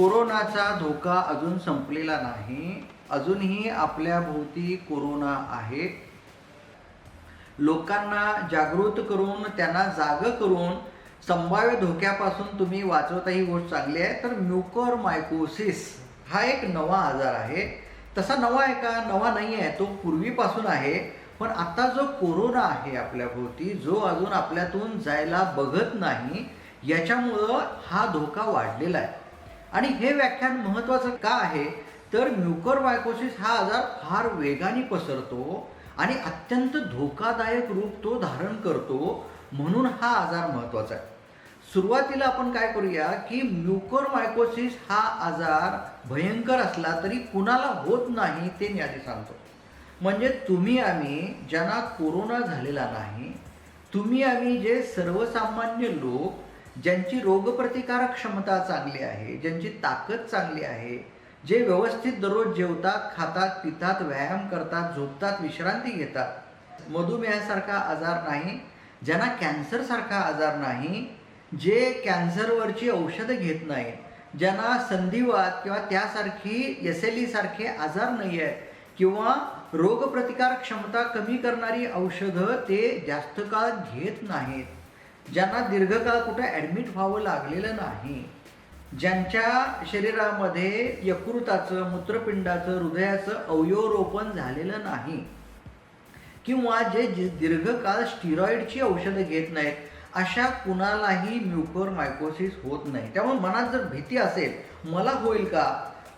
कोरोनाचा धोका अजून संपलेला नाही. अजूनही आपल्या भोवती कोरोना आहे. लोकांना जागृत करून, त्यांना जागं करून संभाव्य धोक्यापासून तुम्ही वाचवता ही गोष्ट चांगली आहे. तर म्युकरमायकोसिस हा एक नवा आजार आहे. तसा नवा आहे का? नवा नाही आहे, तो पूर्वीपासून आहे. पण आता जो कोरोना आहे आपल्या भोवती, जो अजून आपल्यातून जायला बघत नाही, याच्यामुळं हा धोका वाढलेला आहे. आणि हे व्याख्यान महत्त्वाचं का आहे? तर म्युकरमायकोसिस हा आजार फार वेगाने पसरतो आणि अत्यंत धोकादायक रूप तो धारण करतो, म्हणून हा आजार महत्त्वाचा आहे. सुरुवातीला आपण काय करूया की म्युकरमायकोसिस हा आजार भयंकर असला तरी कुणाला होत नाही ते मी आधी सांगतो. म्हणजे तुम्ही आम्ही ज्यांना कोरोना झालेला नाही, तुम्ही आम्ही जे सर्वसामान्य लोक, ज्यांची रोगप्रतिकारक क्षमता चांगली आहे, ज्यांची ताकद चांगली आहे, जे व्यवस्थित दररोज जेवतात, खातात, पितात, व्यायाम करतात, झोपतात, विश्रांती घेतात, मधुमेहासारखा आजार नाही, ज्यांना कॅन्सरसारखा आजार नाही, जे कॅन्सरवरची औषधं घेत नाहीत, ज्यांना संधिवात किंवा त्यासारखी SLE सारखे आजार नाही आहेत, किंवा रोगप्रतिकारक क्षमता कमी करणारी औषधं ते जास्त काळ घेत नाहीत, ज्यांना दीर्घकाळ कुठे ॲडमिट व्हावं लागलेलं नाही, ज्यांच्या शरीरामध्ये यकृताचं, मूत्रपिंडाचं, हृदयाचं अवयवरोपण झालेलं नाही, किंवा जे दीर्घकाळ स्टिरॉइडची औषधं घेत नाहीत, अशा कुणालाही म्युकरमायकोसिस होत नाही. त्यामुळे मनात जर भीती असेल, मला होईल का,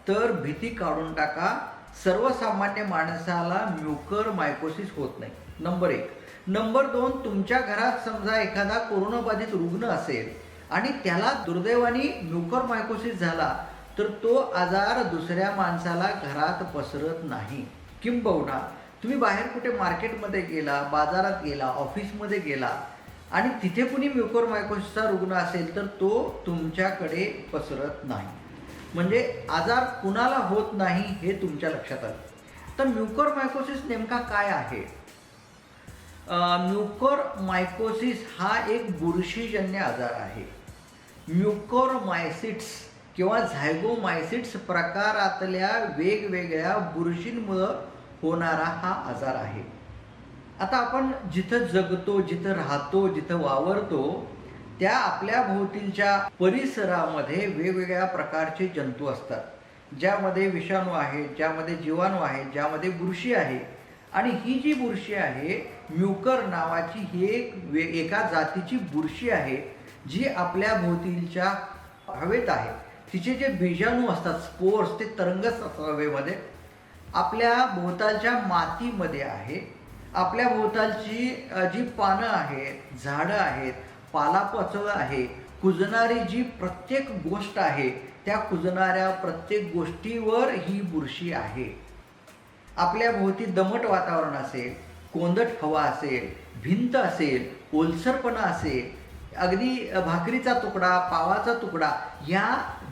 तर भीती काढून टाका. सर्वसामान्य माणसाला म्युकरमायकोसिस होत नाही, नंबर 1. नंबर 2, तुमच्या घरात समजा एखादा कोरोनाबाधित रुग्ण असेल आणि त्याला दुर्दैवाने म्युकरमायकोसिस झाला, तर तो आजार दुसऱ्या माणसाला घरात पसरत नाही. किंबहुना तुम्ही बाहेर कुठे मार्केटमध्ये गेला, बाजारात गेला, ऑफिसमध्ये गेला आणि तिथे कुणी म्युकरमायकोसिसचा रुग्ण असेल तर तो तुमच्याकडे पसरत नाही. म्हणजे आजार कुणाला होत नाही हे तुमच्या लक्षात आलं. तर म्युकरमायकोसिस नेमका काय आहे? म्युकरमायकोसिस हा एक बुरशीजन्य आजार आहे. म्युकरमायसिट्स किंवा झायगोमायसिट्स प्रकारातल्या वेगवेगळ्या बुरशींमुळं होणारा हा आजार आहे. आता आपण जिथं जगतो, जिथं राहतो, जिथं वावरतो, त्या आपल्या भोवतीच्या परिसरामध्ये वेगवेगळ्या प्रकारचे जंतू असतात, ज्यामध्ये विषाणू आहेत, ज्यामध्ये जीवाणू आहेत, ज्यामध्ये बुरशी आहे. आणि ही जी बुरशी आहे, म्युकर नावाची ही एका जातीची बुरशी आहे, जी आपल्या भोवतीच्या हवेत आहे. तिचे जे बीजाणू असतात, स्पोर्स, ते तरंगत असतात हवेमध्ये. आपल्या भोवतालच्या मातीमध्ये आहे. आपल्या भोवतालची जी पानं आहेत, झाडं आहेत, पालापाचोळं आहे, कुजणारी जी प्रत्येक गोष्ट आहे, त्या कुजणाऱ्या प्रत्येक गोष्टीवर ही बुरशी आहे. आपल्या भोवती दमट वातावरण असेल, कोंदट हवा असेल, भिंत असेल, ओलसरपणा असेल, अगदी भाकरीचा तुकडा, पावाचा तुकडा, या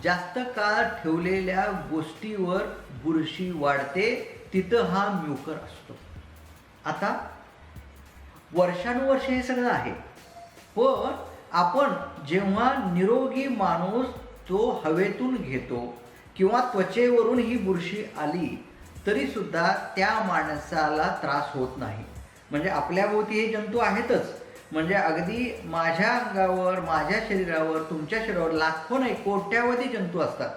जास्त काळ ठेवलेल्या गोष्टीवर बुरशी वाढते. तिथं हा म्युकर असतो. आता वर्षानुवर्षे हे सगळं आहे, पण आपण जेव्हा निरोगी माणूस तो हवेतून घेतो किंवा त्वचेवरून ही बुरशी आली तरीसुद्धा त्या माणसाला त्रास होत नाही. म्हणजे आपल्या भोवती हे जंतू आहेतच. म्हणजे अगदी माझ्या अंगावर, माझ्या शरीरावर, तुमच्या शरीरावर लाखो नाही कोट्यावधी जंतू असतात.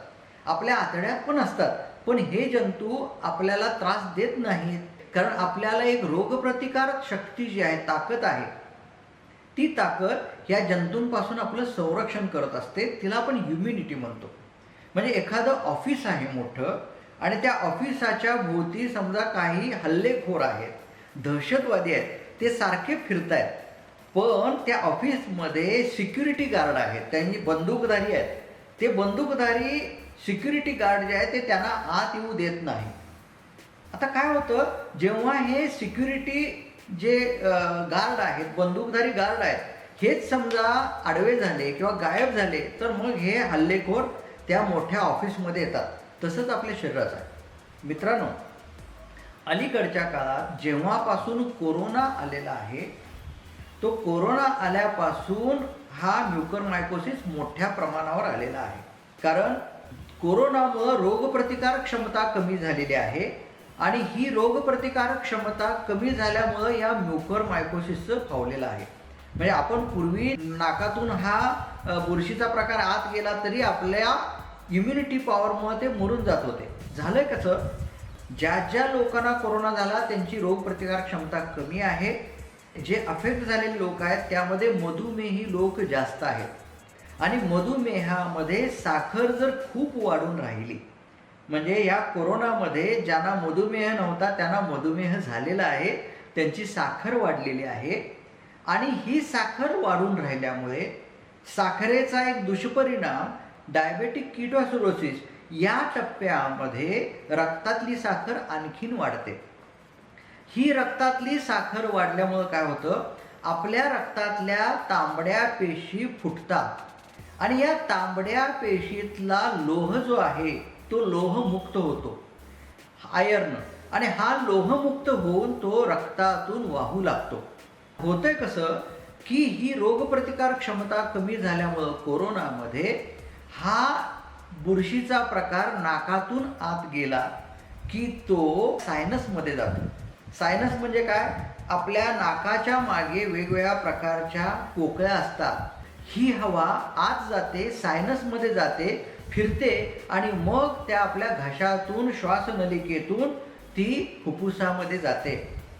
आपल्या आतड्यात पण असतात. पण हे जंतू आपल्याला त्रास देत नाहीत, कारण आपल्याला एक रोगप्रतिकारक शक्ती जी आहे, ताकद आहे, ती ताकद ह्या जंतूंपासून आपलं संरक्षण करत असते. तिला आपण इम्युनिटी म्हणतो. म्हणजे एखादं ऑफिस आहे मोठं आणि त्या ऑफिसाच्या भोवती समजा काही हल्लेखोर आहेत, दहशतवादी आहेत, ते सारखे फिरतायत, पण त्या ऑफिसमध्ये सिक्युरिटी गार्ड आहेत, त्यांनी बंदूकधारी आहेत. ते बंदूकधारी सिक्युरिटी गार्ड जे आहे ते त्यांना आत येऊ देत नाही. आता काय होतं, जेव्हा हे सिक्युरिटी जे गार्ड आहेत, बंदूकधारी गार्ड आहेत, हेच समजा आडवे झाले किंवा गायब झाले, तर मग हे हल्लेखोर त्या मोठ्या ऑफिसमध्ये येतात. तसंच आपल्या शरीराचं आहे. मित्रांनो, अलीकडच्या काळात जेव्हापासून कोरोना आलेला आहे, तो कोरोना आल्यापासून हा म्युकरमायकोसिस मोठ्या प्रमाणावर आलेला आहे. कारण कोरोनामुळे रोगप्रतिकारक क्षमता कमी झालेली आहे आणि ही रोगप्रतिकारक क्षमता कमी झाल्यामुळं या म्युकरमायकोसिसचं फावलेलं आहे. म्हणजे आपण पूर्वी नाकातून हा बुरशीचा प्रकार आत गेला तरी आपल्या इम्युनिटी पॉवरमुळे ते मरून जात होते. झालं कसं, ज्या ज्या लोकांना कोरोना झाला त्यांची रोगप्रतिकारक क्षमता कमी आहे. जे अफेक्ट झालेले लोक आहेत त्यामध्ये मधुमेही लोक जास्त आहेत आणि मधुमेहामध्ये साखर जर खूप वाढून राहिली, म्हणजे या कोरोनामध्ये ज्यांना मधुमेह नव्हता त्यांना मधुमेह झालेला आहे, त्यांची साखर वाढलेली आहे आणि ही साखर वाढून राहिल्यामुळे साखरेचा एक दुष्परिणाम डायबेटिक कीटोसिरोसिस या टप्प्यामध्ये रक्तातली साखर आणखीन वाढते. ही रक्तातली साखर वाढल्यामुळं काय होतं, आपल्या रक्तातल्या तांबड्या पेशी फुटतात आणि या तांबड्या पेशीतला लोह जो आहे तो लोहमुक्त होतो, आयर्न, आणि हा लोहमुक्त होऊन तो रक्तातून वाहू लागतो. होतंय कसं की ही रोगप्रतिकारक क्षमता कमी झाल्यामुळं कोरोनामध्ये हा बुरशीचा प्रकार नाकातून आत गेला की तो सायनसमध्ये जातो. सायनस म्हणजे काय, आपल्या नाकाच्या मागे वेगवेगळ्या प्रकारच्या पोकळ्या असतात. ही हवा आत जाते, सायनसमध्ये जाते, फिरते आणि मग त्या आपल्या घशातून श्वासनलिकेतून ती फुफ्फुसामध्ये जाते.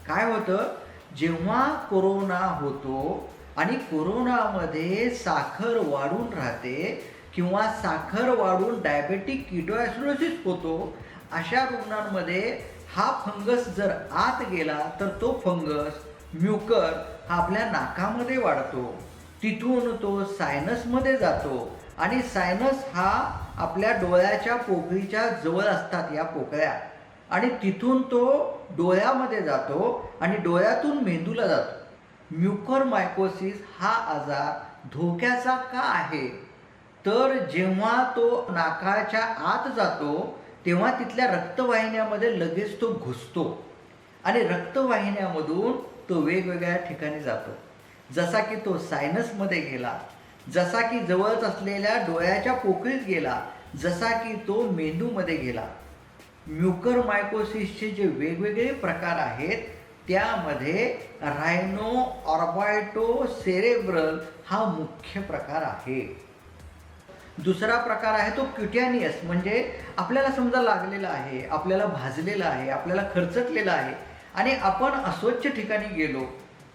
काय होतं, जेव्हा कोरोना होतो आणि कोरोनामध्ये साखर वाढून राहते किंवा साखर वाढून डायबेटिक कीटोसिरोसिस होतो, अशा रुग्णांमध्ये हा फंगस जर आत गेला तर तो फंगस म्युकर हा आपल्या नाकामध्ये वाढतो, तिथून तो सायनसमध्ये जातो आणि सायनस हा आपल्या डोळ्याच्या पोकळीच्या जवळ असतात या पोकळ्या, आणि तिथून तो डोळ्यामध्ये जातो आणि डोळ्यातून मेंदूला जातो. म्युकरमायकोसिस हा आजार धोक्याचा का आहे, तर जेव्हा तो नाकाच्या आत जातो तेव्हा तिथल्या रक्तवाहिन्यामध्ये लगेच तो घुसतो आणि रक्तवाहिन्यामधून तो वेगवेगळ्या ठिकाणी जातो. जसा की तो सायनसमध्ये गेला, जसा की जवळच असलेल्या डोळ्याच्या पोकळीत गेला, जसा की तो मेंदूमध्ये गेला. म्युकरमायकोसिसचे जे वेगवेगळे प्रकार आहेत त्यामध्ये रायनो ऑर्बायटो सेरेब्रल हा मुख्य प्रकार आहे. दुसरा प्रकार आहे तो क्युटॅनियस, म्हणजे आपल्याला समजा लागलेला आहे, आपल्याला भाजलेला आहे, आपल्याला खरचटलेला आहे आणि आपण अस्वच्छ ठिकाणी गेलो,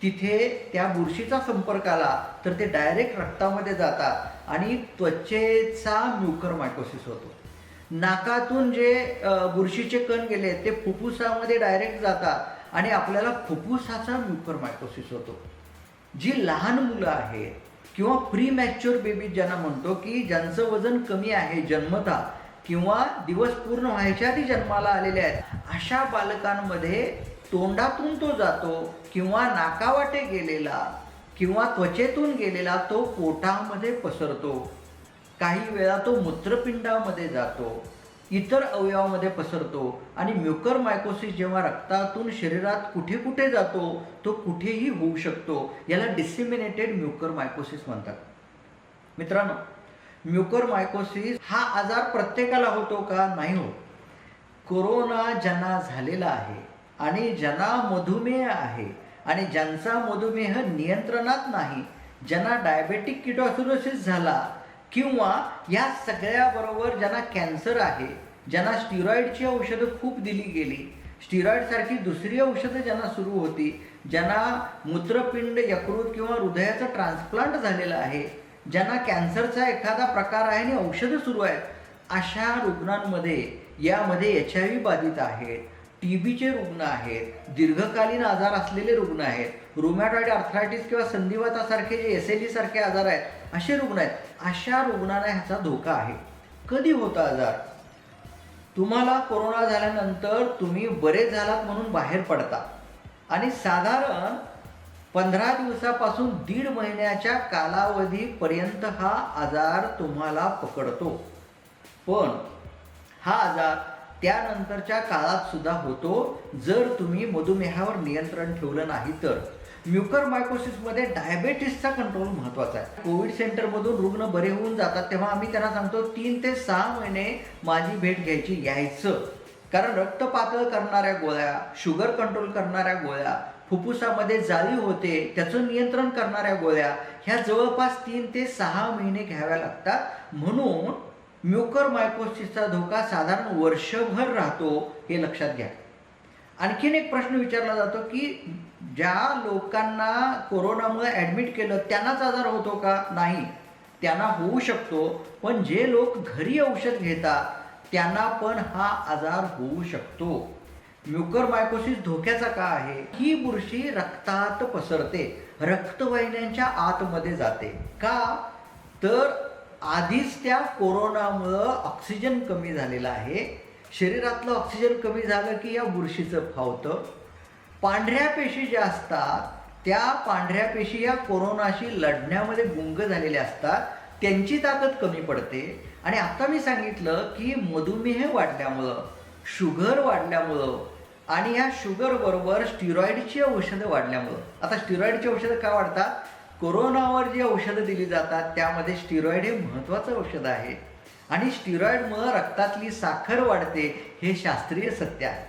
तिथे त्या बुरशीचा संपर्क आला तर ते डायरेक्ट रक्तामध्ये जातात आणि त्वचेचा म्युकरमायकोसिस होतो. नाकातून जे बुरशीचे कण गेले ते फुफ्फुसामध्ये डायरेक्ट जातात आणि आपल्याला फुफ्फुसाचा म्युकरमायकोसिस होतो. जी लहान मुलं आहेत किंवा प्री मॅच्युअर बेबी ज्यांना म्हणतो, की ज्यांचं वजन कमी आहे जन्मतः किंवा दिवस पूर्ण व्हायच्या आधी जन्माला आलेले आहेत, अशा बालकांमध्ये तोंडातून तो जातो किंवा नाकावाटे गेलेला किंवा त्वचेतून गेलेला तो पोटामध्ये पसरतो. काही वेळा तो मूत्रपिंडामध्ये जातो, इतर अवयवामध्ये पसरतो आणि म्युकरमायकोसिस जेव्हा रक्तातून शरीरात कुठे कुठे जातो तो कुठेही होऊ शकतो. याला डिसेमिनेटेड म्युकरमायकोसिस म्हणतात. मित्रांनो, म्युकरमायकोसिस हा आजार प्रत्येकाला होतो का? नाही होत. कोरोना ज्यांना झालेला आहे आणि ज्यांना मधुमेह आहे आणि ज्यांचा मधुमेह नियंत्रणात नाही, ज्यांना डायबेटिक कीटोसिरोसिस झाला किंवा या सगळ्याबरोबर ज्यांना कॅन्सर आहे, ज्यांना स्टिरॉइडची औषधं खूप दिली गेली, स्टिरॉइडसारखी दुसरी औषधं ज्यांना सुरू होती, ज्यांना मूत्रपिंड यकृत किंवा हृदयाचं ट्रान्सप्लांट झालेलं आहे, ज्यांना कॅन्सरचा एखादा प्रकार आहे आणि औषधं सुरू आहेत, अशा रुग्णांमध्ये यामध्ये HIV बाधित आहेत, TBचे रुग्ण आहेत, दीर्घकालीन आजार असलेले रुग्ण आहेत, रुमॅटॉइड आर्थरायटिस किंवा संधिवातासारखे जे SLE सारखे आजार आहेत, असे रुग्ण आहेत. अशा रुग्णांना ह्याचा धोका आहे. कधी होता आजार? तुम्हाला कोरोना झाल्यानंतर तुम्ही बरे झालात म्हणून बाहेर पडता आणि साधारण 15 दिवसापासून 1.5 महिन्याच्या कालावधीपर्यंत हा आजार तुम्हाला पकडतो. पण हा आजार त्यानंतरच्या काळात सुद्धा होतो जर तुम्ही मधुमेहावर नियंत्रण ठेवलं नाही तर. म्युकरमायकोसिसमध्ये डायबेटिसचा कंट्रोल महत्त्वाचा आहे. कोविड सेंटरमधून रुग्ण बरे होऊन जातात तेव्हा आम्ही त्यांना सांगतो 3 ते 6 महिने माझी भेट घ्यायची, यायचं. कारण रक्त पातळ करणाऱ्या गोळ्या, शुगर कंट्रोल करणाऱ्या गोळ्या, फुफ्फुसामध्ये जाळी होते त्याचं नियंत्रण करणाऱ्या गोळ्या, ह्या जवळपास 3 ते 6 महिने घ्याव्या लागतात. म्हणून म्युकरमायकोसिसचा धोका साधारण वर्षभर राहतो, हे लक्षात घ्या. आणखीन एक प्रश्न विचारला जातो की ज्या लोकांना कोरोनामुळे ॲडमिट केलं त्यांनाच आजार होतो का? नाही, त्यांना होऊ शकतो, पण जे लोक घरी औषध घेतात त्यांना पण हा आजार होऊ शकतो. म्युकरमायकोसिस धोक्याचा का आहे? ही बुरशी रक्तात पसरते, रक्तवाहिन्यांच्या आतमध्ये जाते. का? तर आधीच त्या कोरोनामुळं ऑक्सिजन कमी झालेला आहे. शरीरातलं ऑक्सिजन कमी झालं की या बुरशीचं फावतं. पांढऱ्या पेशी ज्या असतात त्या पांढऱ्या पेशी या कोरोनाशी लढण्यामध्ये गुंग झालेल्या असतात, त्यांची ताकद कमी पडते. आणि आता मी सांगितलं की मधुमेह वाढल्यामुळं, शुगर वाढल्यामुळं आणि या शुगर बरोबर स्टिरॉइडची औषधं वाढल्यामुळं. आता स्टिरॉइडची औषधं का वाढतात? कोरोनावर जी औषधं दिली जातात त्यामध्ये स्टिरॉइड हे महत्त्वाचं औषध आहे आणि स्टिरॉइडमुळं रक्तातली साखर वाढते, हे शास्त्रीय सत्य आहे.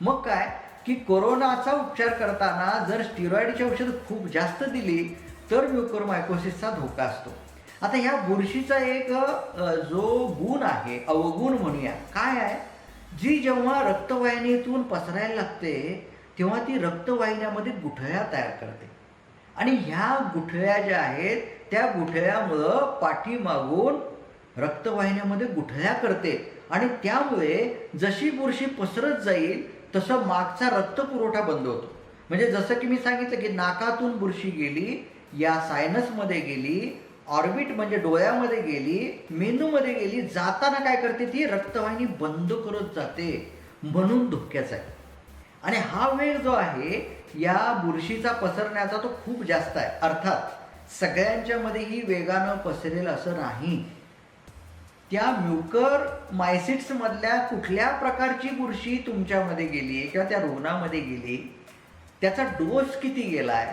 मग काय की कोरोनाचा उपचार करताना जर स्टिरॉइडची औषधं खूप जास्त दिली तर म्युकरमायकोसिसचा धोका असतो. आता ह्या बुरशीचा एक जो गुण आहे, अवगुण म्हणूया, काय आहे? जी जेव्हा रक्तवाहिनीतून पसरायला लागते तेव्हा ती रक्तवाहिन्यामध्ये गुठळ्या तयार करते आणि ह्या गुठळ्या ज्या आहेत त्या गुठळ्यामुळं पाठीमागून रक्तवाहिन्यामध्ये गुठळ्या करते आणि त्यामुळे जशी बुरशी पसरत जाईल तसं मागचा रक्तपुरवठा बंद होतो. म्हणजे जसं की मी सांगितलं की नाकातून बुरशी गेली, या सायनसमध्ये गेली, ऑर्बिट म्हणजे डोळ्यामध्ये गेली, मेंदूमध्ये गेली, जाताना काय करते? ती रक्तवाहिनी बंद करत जाते, म्हणून धोक्याचा आहे. आणि हा वेग जो आहे या बुरशीचा पसरण्याचा तो खूप जास्त आहे. अर्थात सगळ्यांच्या ही वेगानं पसरेल असं नाही. त्या म्युकरमायसिट्स मधल्या कुठल्या प्रकारची बुरशी तुमच्यामध्ये गेली किंवा त्या रुग्णामध्ये गेली, त्याचा डोस किती गेलाय,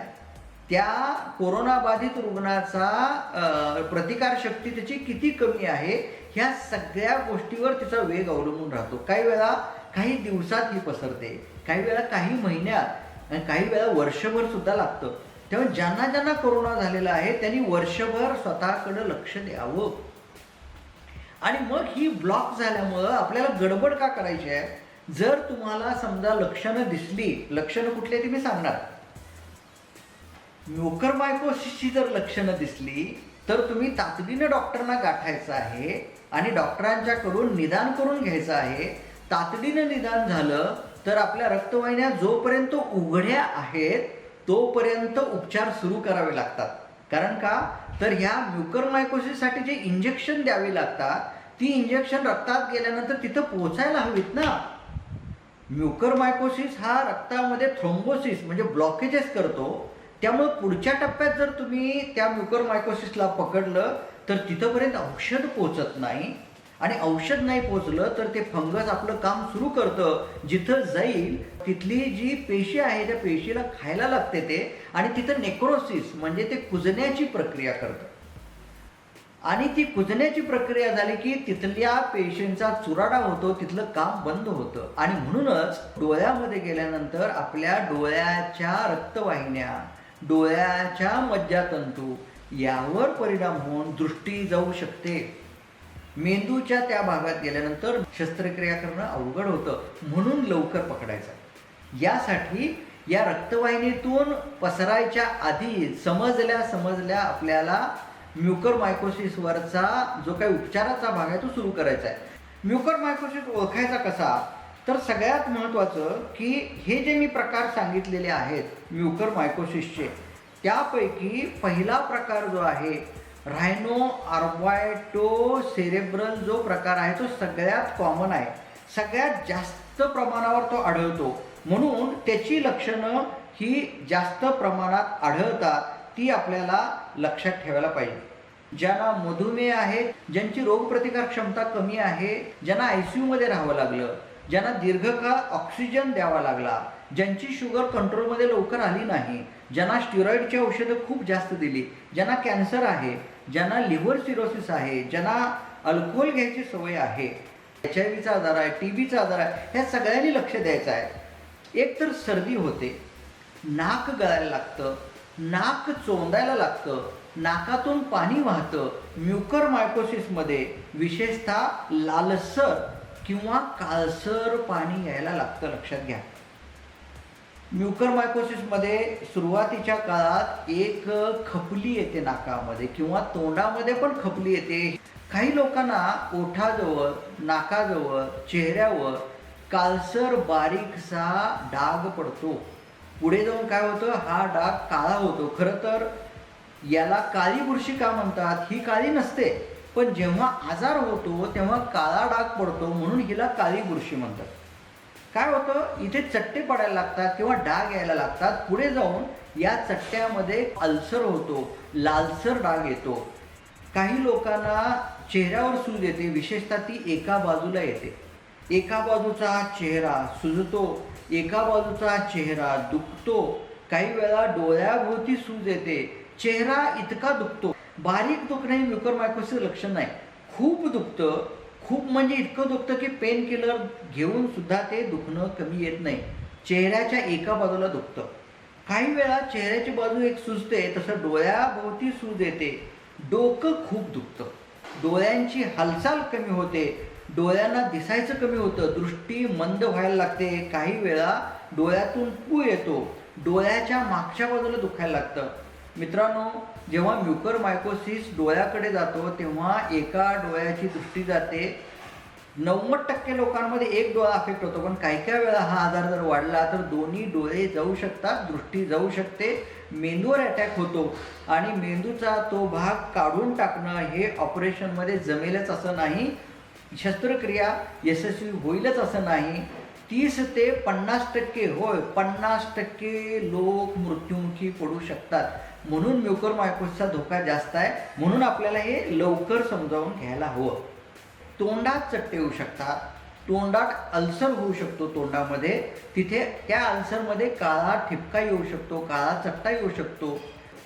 त्या कोरोनाबाधित रुग्णाचा प्रतिकारशक्ती त्याची किती कमी आहे, ह्या सगळ्या गोष्टीवर तिचा वेग अवलंबून राहतो. काही वेळा काही दिवसात ही पसरते, काही वेळा काही महिन्यात आणि काही वेळा वर्षभर सुद्धा लागतं. तेव्हा ज्यांना ज्यांना कोरोना झालेला आहे त्यांनी वर्षभर स्वतःकडे लक्ष द्यावं. आणि मग ही ब्लॉक झाल्यामुळं आपल्याला गडबड का करायची आहे? जर तुम्हाला समजा लक्षणं दिसली, लक्षणं कुठली ती मी सांगणार. म्युकरमायकोसिसची जर लक्षणं दिसली तर तुम्ही तातडीनं डॉक्टरना गाठायचं आहे आणि डॉक्टरांच्याकडून निदान करून घ्यायचं आहे. तातडीनं निदान झालं तर आपल्या रक्तवाहिन्या जोपर्यंत उघड्या आहेत तोपर्यंत उपचार सुरू करावे लागतात. कारण का? तर ह्या म्युकरमायकोसिससाठी जे इंजेक्शन द्यावी लागतात ती इंजेक्शन रक्तात गेल्यानंतर तिथं पोहोचायला हवीत ना. म्युकरमायकोसिस हा रक्तामध्ये थ्रोम्बोसिस म्हणजे ब्लॉकेजेस करतो. त्यामुळे पुढच्या टप्प्यात जर तुम्ही त्या म्युकरमायकोसिसला पकडलं तर तिथंपर्यंत औषध पोहोचत नाही आणि औषध नाही पोहोचलं तर ते फंगस आपलं काम सुरू करतं. जिथं जाईल तिथली जी पेशी आहे त्या पेशीला खायला लागते ते आणि तिथं नेक्रोसिस म्हणजे ते कुजण्याची प्रक्रिया करतं आणि ती कुजण्याची प्रक्रिया झाली की तिथल्या पेशींचा चुराडा होतो, तिथलं काम बंद होतं. आणि म्हणूनच डोळ्यामध्ये गेल्यानंतर आपल्या डोळ्याच्या रक्तवाहिन्या, डोळ्याच्या मज्जातंतू यावर परिणाम होऊन दृष्टी जाऊ शकते. मेंदूच्या त्या भागात गेल्यानंतर शस्त्रक्रिया करणं अवघड होतं, म्हणून लवकर पकडायचं. यासाठी या रक्तवाहिनीतून पसरायच्या आधी समजल्या आपल्याला म्युकरमायकोसिसवरचा जो काही उपचाराचा भाग आहे तो सुरू करायचा आहे. म्युकरमायकोसिस ओळखायचा कसा? तर सगळ्यात महत्त्वाचं की हे जे मी प्रकार सांगितलेले आहेत म्युकरमायकोसिसचे, त्यापैकी पहिला प्रकार जो आहे रायनो आर्बॉयटो सेरेब्रल जो प्रकार आहे तो सगळ्यात कॉमन आहे, सगळ्यात जास्त प्रमाणावर तो आढळतो. म्हणून त्याची लक्षणं ही जास्त प्रमाणात आढळतात, ती आपल्याला लक्षात ठेवायला पाहिजे. ज्यांना मधुमेह आहे, ज्यांची रोगप्रतिकार क्षमता कमी आहे, ज्यांना ICU मध्ये राहावं लागलं, ज्यांना दीर्घकाळ ऑक्सिजन द्यावा लागला, ज्यांची शुगर कंट्रोलमध्ये लवकर आली नाही, ज्यांना स्टिरॉइडची औषधं खूप जास्त दिली, ज्यांना कॅन्सर आहे, ज्यांना लिव्हर सिरोसिस आहे, ज्यांना अल्कोहोल घ्यायची सवय आहे, HIV चा आजार आहे, TBचा आजार आहे, ह्या सगळ्यांनी लक्ष द्यायचं आहे. एक तर सर्दी होते, नाक गळायला लागतं, नाक चोंदायला लागतं, नाकातून पाणी वाहतं. म्युकरमायकोसिसमध्ये विशेषतः लालसर किंवा काळसर पाणी यायला लागतं, लक्षात घ्या. म्युकरमायकोसिसमध्ये सुरुवातीच्या काळात एक खपली येते नाकामध्ये किंवा तोंडामध्ये पण खपली येते. काही लोकांना ओठाजवळ, नाकाजवळ, चेहऱ्यावर काळसर बारीकसा डाग पडतो. पुढे जाऊन काय होतं, हा डाग काळा होतो. खरं तर याला काळी बुरशी का म्हणतात, ही काळी नसते, पण जेव्हा आजार होतो तेव्हा काळा डाग पडतो म्हणून हिला काळी बुरशी म्हणतात. काय होतं, इथे चट्टे पडायला लागतात किंवा डाग यायला लागतात. पुढे जाऊन या चट्ट्यामध्ये अल्सर होतो, लालसर डाग येतो. काही लोकांना चेहऱ्यावर सूज येते, विशेषतः ती एका बाजूला येते. एका बाजूचा चेहरा सुजतो, एका बाजूचा चेहरा दुखतो. काही वेळा डोळ्याभोवती सूज येते, चेहरा इतका दुखतो. बारीक दुखणे हे म्युकरमायकोसिस लक्षण नाही. खूप दुखतं, खूप म्हणजे इतकं दुखतं की पेन किलर घेऊन सुद्धा ते दुखणं कमी येत नाही. चेहऱ्याच्या एका बाजूला दुखतं. काही वेळा चेहऱ्याची बाजू एक सुजते, तसं डोळ्याभोवती सूज येते. डोकं खूप दुखतं, डोळ्यांची हालचाल कमी होते, डोळ्यांना दिसायचं कमी होतं, दृष्टी मंद व्हायला लागते. काही वेळा डोळ्यातून पू येतो, डोळ्याच्या मागच्या बाजूला दुखायला लागतं. मित्रांनो, जेव्हा म्युकरमायकोसिस डोळ्याकडे जातो तेव्हा एका डोळ्याची दृष्टी जाते. 90% लोकांमध्ये एक डोळा अफेक्ट होतो, पण काही काही वेळा हा आजार जर वाढला तर दोन्ही डोळे जाऊ शकतात, दृष्टी जाऊ शकते, मेंदूवर अटॅक होतो आणि मेंदूचा तो भाग काढून टाकणं हे ऑपरेशनमध्ये जमेलच असं नाही, शस्त्रक्रिया यशस्वी होईलच असं नाही. 30 ते 50% होय 50% लोक मृत्युमुखी पडू शकतात. म्हणून म्युकरमायकोसिसचा धोका जास्त आहे. म्हणून आपल्याला हे लवकर समजावून घ्यायला हवं. तोंडात चट्टे येऊ शकतात, तोंडात अल्सर होऊ शकतो. तोंडामध्ये तिथे त्या अल्सरमध्ये काळा ठिपका येऊ शकतो, काळा चट्टा येऊ शकतो.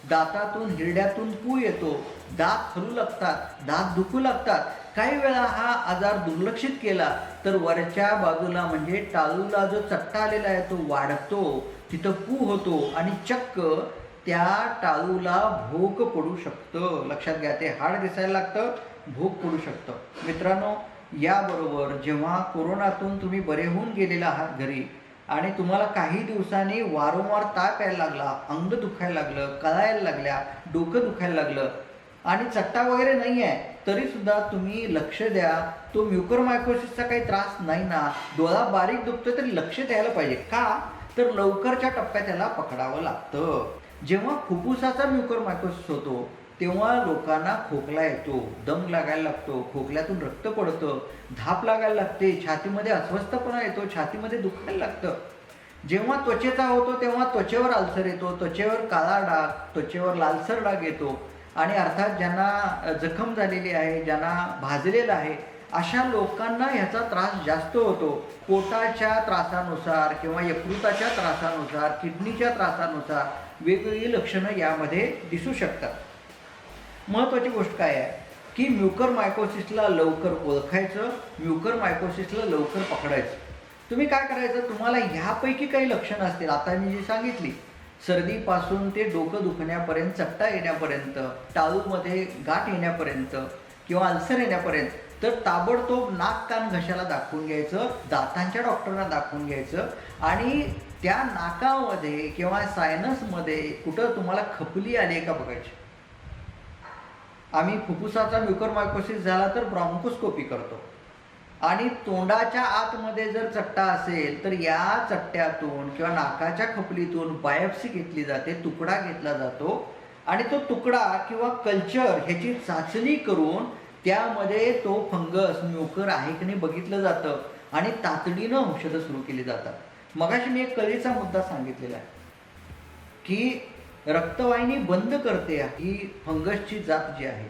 दातातून हिरड्यातून पू येतो, दात हलू लागतात, दात दुखू लागतात. काही वेळा हा आजार दुर्लक्षित केला तर वरच्या बाजूला म्हणजे टाळूला जो चट्टा आलेला आहे तो वाढतो, तिथं पू होतो आणि चक्क त्या टाळूला भोक पडू शकतं. लक्षात घ्या, ते हाड दिसायला लागतं, भोक पडू शकतं. मित्रांनो, याबरोबर जेव्हा कोरोनातून तुम्ही बरे होऊन गेलेला आहात घरी आणि तुम्हाला काही दिवसांनी वारंवार ताप यायला लागला, अंग दुखायला लागलं, कळायला लागल्या, डोकं दुखायला लागलं आणि चट्टा वगैरे नाही आहे, तरी सुद्धा तुम्ही लक्ष द्या. तो म्युकरमायकोसिसचा काही त्रास नाही ना, डोळा बारीक दुखतो तरी लक्ष द्यायला पाहिजे. का तर लवकरच्या टप्प्यात त्याला पकडावं लागतं. जेव्हा फुफ्फुसाचा म्युकरमायकोसिस होतो तेव्हा लोकांना खोकला येतो, दम लागायला लागतो, खोकल्यातून रक्त पडतं, धाप लागायला लागते, छातीमध्ये अस्वस्थपणा येतो, छातीमध्ये दुखायला लागतं. जेव्हा त्वचेचा होतो तेव्हा त्वचेवर अल्सर येतो, त्वचेवर काळा डाग, त्वचेवर लालसर डाग येतो आणि अर्थात ज्यांना जखम झालेली आहे, ज्यांना भाजलेलं आहे, अशा लोकांना ह्याचा त्रास जास्त होतो. पोटाच्या त्रासानुसार किंवा यकृताच्या त्रासानुसार, किडनीच्या त्रासानुसार वेगवेगळी लक्षणं यामध्ये दिसू शकतात. महत्त्वाची गोष्ट काय आहे की म्युकरमायकोसिसला लवकर ओळखायचं, म्युकरमायकोसिसला लवकर पकडायचं. तुम्ही काय करायचं, तुम्हाला ह्यापैकी काही लक्षणं असतील, आता मी जी सांगितली, सर्दीपासून ते डोकं दुखण्यापर्यंत, चट्टा येण्यापर्यंत, टाळूमध्ये गाठ येण्यापर्यंत किंवा अल्सर येण्यापर्यंत, तर ताबडतोब नाक कान घशाला दाखवून घ्यायचं, दातांच्या डॉक्टरांना दाखवून घ्यायचं आणि त्या नाकामध्ये किंवा सायनसमध्ये कुठं तुम्हाला खपली आली आहे का बघायची. आम्ही फुफ्फुसाचा म्युकरमायकोसिस झाला तर ब्रॉन्कोस्कोपी करतो आणि तोंडाच्या आतमध्ये जर चट्टा असेल तर या चट्ट्यातून किंवा नाकाच्या खपलीतून बायोप्सी घेतली जाते, तुकडा घेतला जातो आणि तो तुकडा किंवा कल्चर ह्याची चाचणी करून त्यामध्ये तो फंगस म्युकर आहे की नाही बघितलं जातं आणि तातडीनं औषधं सुरू केली जातात. मगाशी मी एक कळीचा मुद्दा सांगितलेला आहे की रक्तवाहिनी बंद करते ही फंगसची जात जी आहे,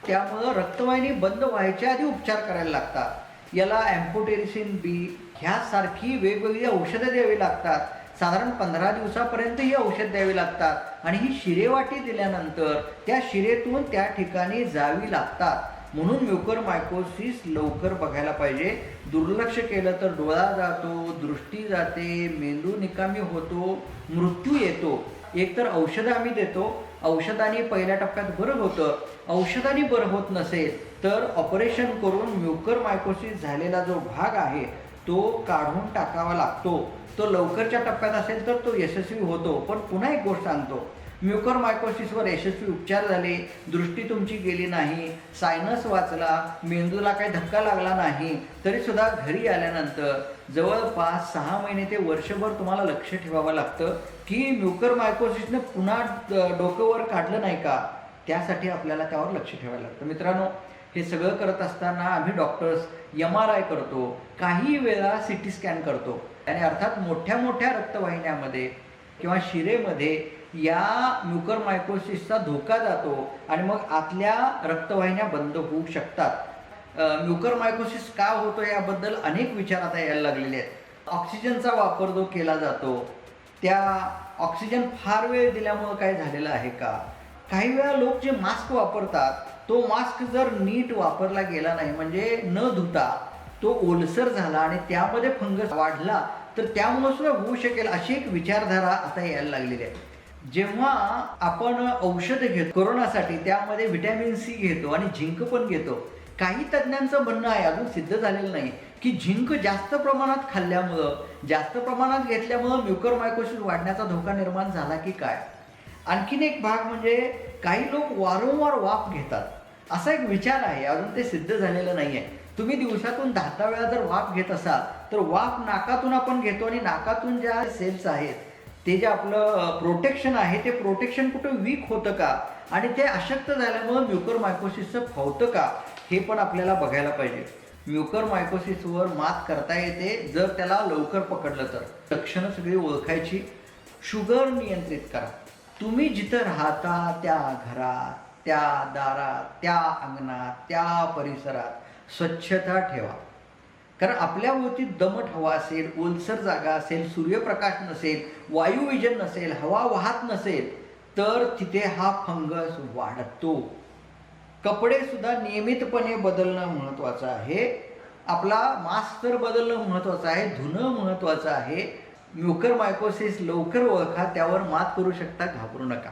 त्यामुळं रक्तवाहिनी बंद व्हायच्या आधी उपचार करायला लागतात. याला एम्फोटेरिसिन बी ह्यासारखी वेगवेगळी औषधं द्यावी लागतात. साधारण 15 दिवसापर्यंत ही औषध द्यावी लागतात आणि ही शिरेवाटी दिल्यानंतर त्या शिरेतून त्या ठिकाणी जावी लागतात. म्हणून म्युकरमायकोसिस लवकर बघायला पाहिजे. दुर्लक्ष केलं तर डोळा जातो, दृष्टी जाते, मेंदू निकामी होतो, मृत्यू येतो. एकतर औषधं आम्ही देतो, औषधाने पहिल्या टप्प्यात बरं होतं. औषधाने बरं होत नसेल तर ऑपरेशन करून म्युकरमायकोसिस झालेला जो भाग आहे तो काढून टाकावा लागतो. तो लवकरच्या टप्प्यात असेल तर तो यशस्वी होतो. पण पुन्हा एक गोष्ट सांगतो, म्युकरमायकोसिसवर यशस्वी उपचार झाले, दृष्टी तुमची गेली नाही, सायनस वाचला, मेंदूला काही धक्का लागला नाही, तरीसुद्धा घरी आल्यानंतर जवळपास 6 महिने ते वर्षभर तुम्हाला लक्ष ठेवावं लागतं की म्युकरमायकोसिसनं पुन्हा डोकं वर काढलं नाही का. त्यासाठी आपल्याला त्यावर लक्ष ठेवायला लागतं. मित्रांनो, हे सगळं करत असताना आम्ही डॉक्टर्स MRI करतो, काही वेळा CT स्कॅन करतो आणि अर्थात मोठ्या मोठ्या रक्तवाहिन्यामध्ये किंवा शिरेमध्ये या म्युकरमायकोसिसचा धोका जातो आणि मग आतल्या रक्तवाहिन्या बंद होऊ शकतात. म्युकरमायकोसिस का होतो याबद्दल अनेक विचार आता यायला लागलेले आहेत. ऑक्सिजनचा वापर जो केला जातो त्या ऑक्सिजन फार वेळ दिल्यामुळं काय झालेलं आहे का. काही वेळा लोक जे मास्क वापरतात तो मास्क जर नीट वापरला गेला नाही, म्हणजे न धुता तो ओलसर झाला आणि त्यामध्ये फंगस वाढला तर त्यामुळे सुद्धा होऊ शकेल, अशी एक विचारधारा आता यायला लागलेली आहे. जेव्हा आपण औषध घेतो कोरोनासाठी त्यामध्ये व्हिटॅमिन C घेतो आणि झिंक पण घेतो. काही तज्ज्ञांचं म्हणणं आहे, अजून सिद्ध झालेलं नाही, की झिंक जास्त प्रमाणात खाल्ल्यामुळं, जास्त प्रमाणात घेतल्यामुळं म्युकरमायकोसिस वाढण्याचा धोका निर्माण झाला की काय. आणखीन एक भाग म्हणजे काही लोक वारंवार वाफ घेतात, असा एक विचार आहे, अजून ते सिद्ध झालेलं नाही आहे. तुम्ही दिवसातून 10 वेळा जर वाफ घेत असाल तर वाफ नाकातून आपण घेतो आणि नाकातून ज्या सेल्स आहेत ते जे आपलं प्रोटेक्शन आहे ते प्रोटेक्शन कुठं वीक होतं का आणि ते अशक्त झाल्यामुळं म्युकरमायकोसिसचं फावतं का, हे पण आपल्याला बघायला पाहिजे. म्युकरमायकोसिसवर मात करता येते जर त्याला लवकर पकडलं तर. लक्षणं सगळी ओळखायची. शुगर नियंत्रित करा. तुम्ही जिथं राहता त्या घरात, त्या दारात, त्या अंगणात, त्या परिसरात स्वच्छता ठेवा. कारण आपल्या भोवती दमट हवा असेल, ओलसर जागा असेल, सूर्यप्रकाश नसेल, वायुविजन नसेल, हवा वाहत नसेल तर तिथे हा फंगस वाढतो. कपडे सुद्धा नियमितपणे बदलणं महत्त्वाचं आहे. आपला मास्क तर बदलणं महत्त्वाचं आहे, धुणं महत्त्वाचं आहे. म्युकरमायकोसिस लवकर ओळखा, त्यावर मात करू शकता, घाबरू नका.